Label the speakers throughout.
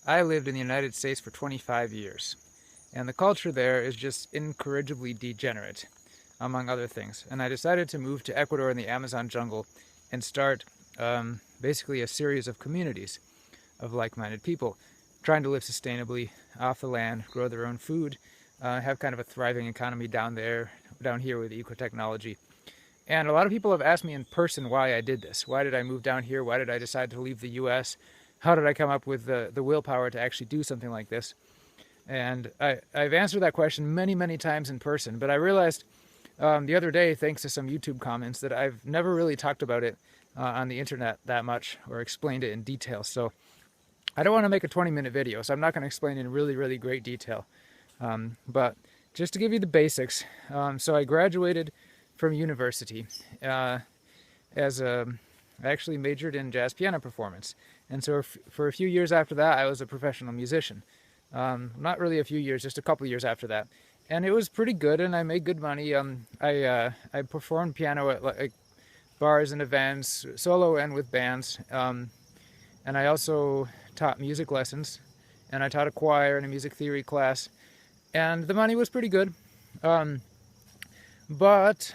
Speaker 1: I lived in the United States for 25 years, and the culture there is just incorrigibly degenerate, among other things. And I decided to move to Ecuador in the Amazon jungle and start basically a series of communities of like-minded people trying to live sustainably off the land, grow their own food, have kind of a thriving economy down here with eco-technology. And a lot of people have asked me in person why I did this. Why did I move down here? Why did I decide to leave the US? How did I come up with the willpower to actually do something like this? And I've answered that question many, many times in person, but I realized the other day, thanks to some YouTube comments, that I've never really talked about it on the internet that much or explained it in detail. So I don't want to make a 20-minute video, so I'm not going to explain it in really, really great detail. But just to give you the basics, so I graduated from university I actually majored in jazz piano performance. And so for a few years after that, I was a professional musician. Not really a few years, just a couple of years after that. And it was pretty good, and I made good money. I performed piano at like bars and events, solo and with bands. And I also taught music lessons, and I taught a choir and a music theory class. And the money was pretty good. But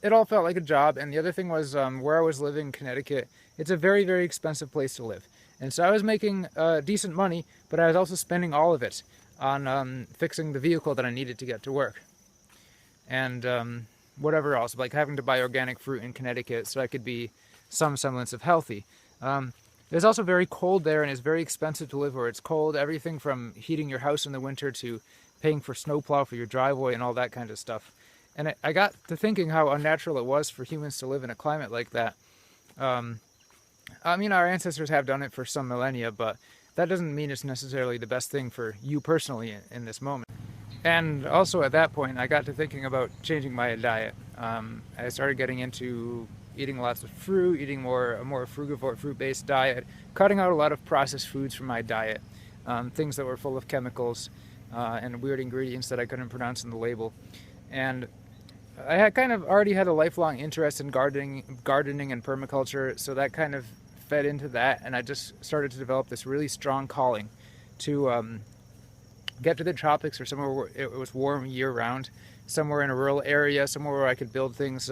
Speaker 1: it all felt like a job. And the other thing was where I was living in Connecticut, it's a very, very expensive place to live. And so I was making decent money, but I was also spending all of it on fixing the vehicle that I needed to get to work. And whatever else, like having to buy organic fruit in Connecticut so I could be some semblance of healthy. It's also very cold there, and it's very expensive to live where it's cold. Everything from heating your house in the winter to paying for snowplow for your driveway and all that kind of stuff. And I got to thinking how unnatural it was for humans to live in a climate like that. I mean, our ancestors have done it for some millennia, but that doesn't mean it's necessarily the best thing for you personally in this moment. And also at that point, I got to thinking about changing my diet. I started getting into eating lots of fruit, eating a more frugivore, fruit-based diet, cutting out a lot of processed foods from my diet, things that were full of chemicals and weird ingredients that I couldn't pronounce in the label. And I had kind of already had a lifelong interest in gardening and permaculture, so that kind of fed into that, and I just started to develop this really strong calling to get to the tropics or somewhere where it was warm year-round, somewhere in a rural area, somewhere where I could build things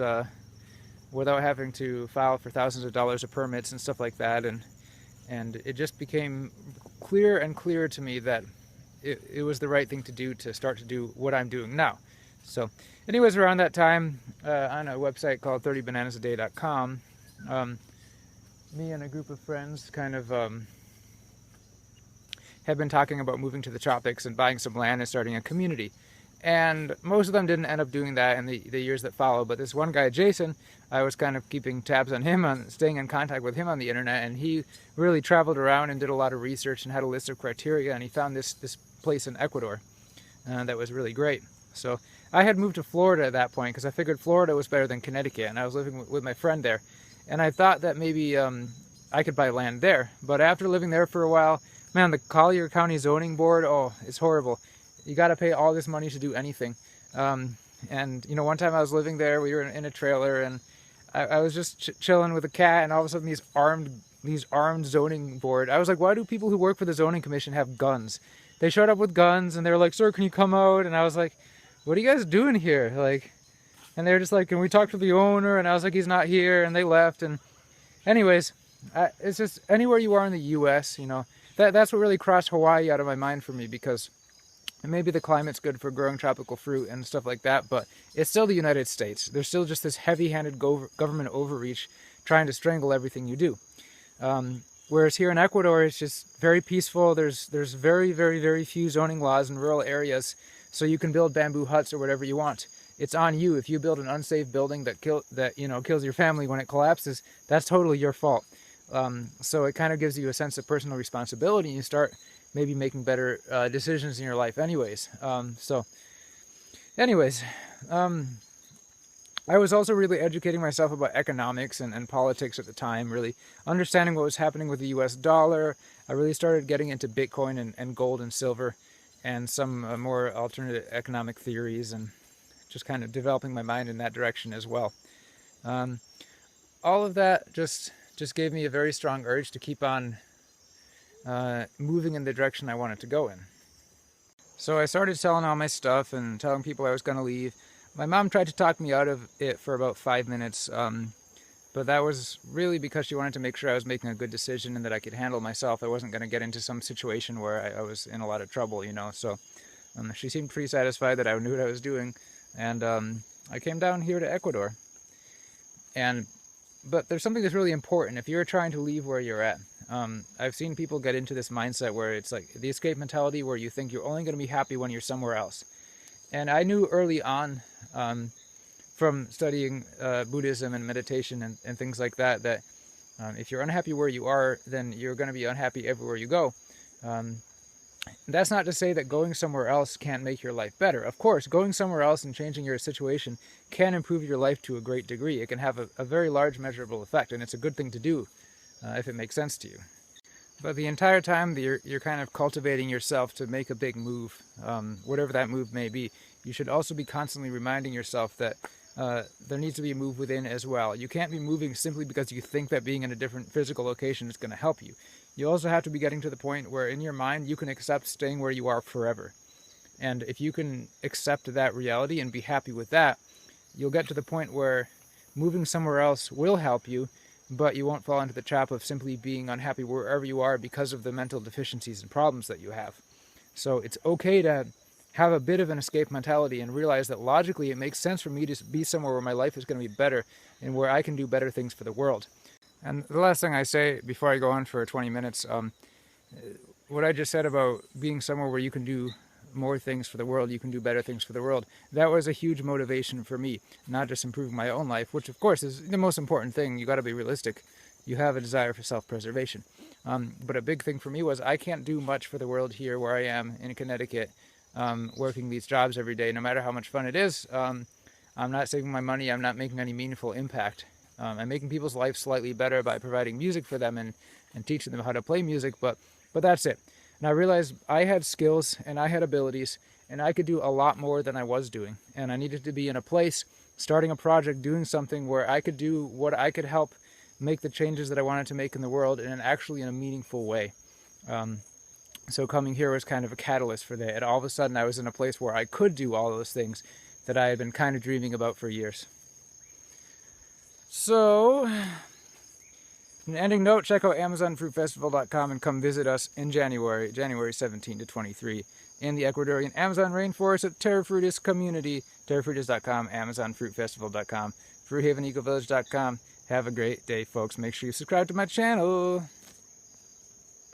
Speaker 1: without having to file for thousands of dollars of permits and stuff like that. And it just became clearer and clearer to me that it was the right thing to do to start to do what I'm doing now. So anyways, around that time, on a website called 30bananasaday.com, me and a group of friends kind of had been talking about moving to the tropics and buying some land and starting a community. And most of them didn't end up doing that in the years that followed. But this one guy, Jason, I was kind of keeping tabs on him, staying in contact with him on the internet, and he really traveled around and did a lot of research and had a list of criteria, and he found this place in Ecuador that was really great. So I had moved to Florida at that point because I figured Florida was better than Connecticut, and I was living with my friend there. And I thought that maybe I could buy land there. But after living there for a while, man, the Collier County Zoning Board, oh, it's horrible. You got to pay all this money to do anything. And, you know, one time I was living there, we were in a trailer, and I was just chilling with a cat, and all of a sudden these armed zoning board. I was like, why do people who work for the zoning commission have guns? They showed up with guns, and they were like, sir, can you come out? And I was like, what are you guys doing here? Like, and they were just like, can we talk to the owner? And I was like, he's not here, and they left. And anyways, it's just anywhere you are in the U.S., you know, that's what really crossed Hawaii out of my mind for me, because maybe the climate's good for growing tropical fruit and stuff like that, but it's still the United States. There's still just this heavy-handed government overreach trying to strangle everything you do. Whereas here in Ecuador, it's just very peaceful. There's very, very, very few zoning laws in rural areas, so you can build bamboo huts or whatever you want. It's on you. If you build an unsafe building that kills your family when it collapses, that's totally your fault. So it kind of gives you a sense of personal responsibility, and you start maybe making better decisions in your life anyways. I was also really educating myself about economics and politics at the time, really understanding what was happening with the US dollar. I really started getting into Bitcoin and gold and silver and some more alternative economic theories, and just kind of developing my mind in that direction as well. All of that just gave me a very strong urge to keep on moving in the direction I wanted to go in. So I started selling all my stuff and telling people I was going to leave. My mom tried to talk me out of it for about 5 minutes, but that was really because she wanted to make sure I was making a good decision and that I could handle myself. I wasn't going to get into some situation where I was in a lot of trouble, you know. So she seemed pretty satisfied that I knew what I was doing, and I came down here to Ecuador. But there's something that's really important if you're trying to leave where you're at. I've seen people get into this mindset where it's like the escape mentality, where you think you're only going to be happy when you're somewhere else. And I knew early on from studying Buddhism and meditation and things like that, that if you're unhappy where you are, then you're going to be unhappy everywhere you go. That's not to say that going somewhere else can't make your life better. Of course, going somewhere else and changing your situation can improve your life to a great degree. It can have a very large measurable effect, and it's a good thing to do if it makes sense to you. But the entire time that you're kind of cultivating yourself to make a big move, whatever that move may be, you should also be constantly reminding yourself that there needs to be a move within as well. You can't be moving simply because you think that being in a different physical location is going to help you. You also have to be getting to the point where in your mind you can accept staying where you are forever. And if you can accept that reality and be happy with that, you'll get to the point where moving somewhere else will help you, but you won't fall into the trap of simply being unhappy wherever you are because of the mental deficiencies and problems that you have. So it's okay to have a bit of an escape mentality and realize that logically it makes sense for me to be somewhere where my life is going to be better and where I can do better things for the world. And the last thing I say before I go on for 20 minutes, what I just said about being somewhere where you can do more things for the world, you can do better things for the world, that was a huge motivation for me, not just improving my own life, which of course is the most important thing. You got to be realistic. You have a desire for self-preservation. But a big thing for me was I can't do much for the world here where I am in Connecticut, working these jobs every day, no matter how much fun it is. I'm not saving my money. I'm not making any meaningful impact. I'm making people's lives slightly better by providing music for them and teaching them how to play music, but that's it. And I realized I had skills and I had abilities and I could do a lot more than I was doing. And I needed to be in a place, starting a project, doing something where I could do what I could help make the changes that I wanted to make in the world and actually in a meaningful way. So coming here was kind of a catalyst for that. And all of a sudden I was in a place where I could do all those things that I had been kind of dreaming about for years. So, an ending note, check out AmazonFruitFestival.com and come visit us in January 17 to 23, in the Ecuadorian Amazon rainforest at Terra Fruitis community, terrafruitis.com, AmazonFruitFestival.com, FruithavenEcoVillage.com. Have a great day, folks. Make sure you subscribe to my channel.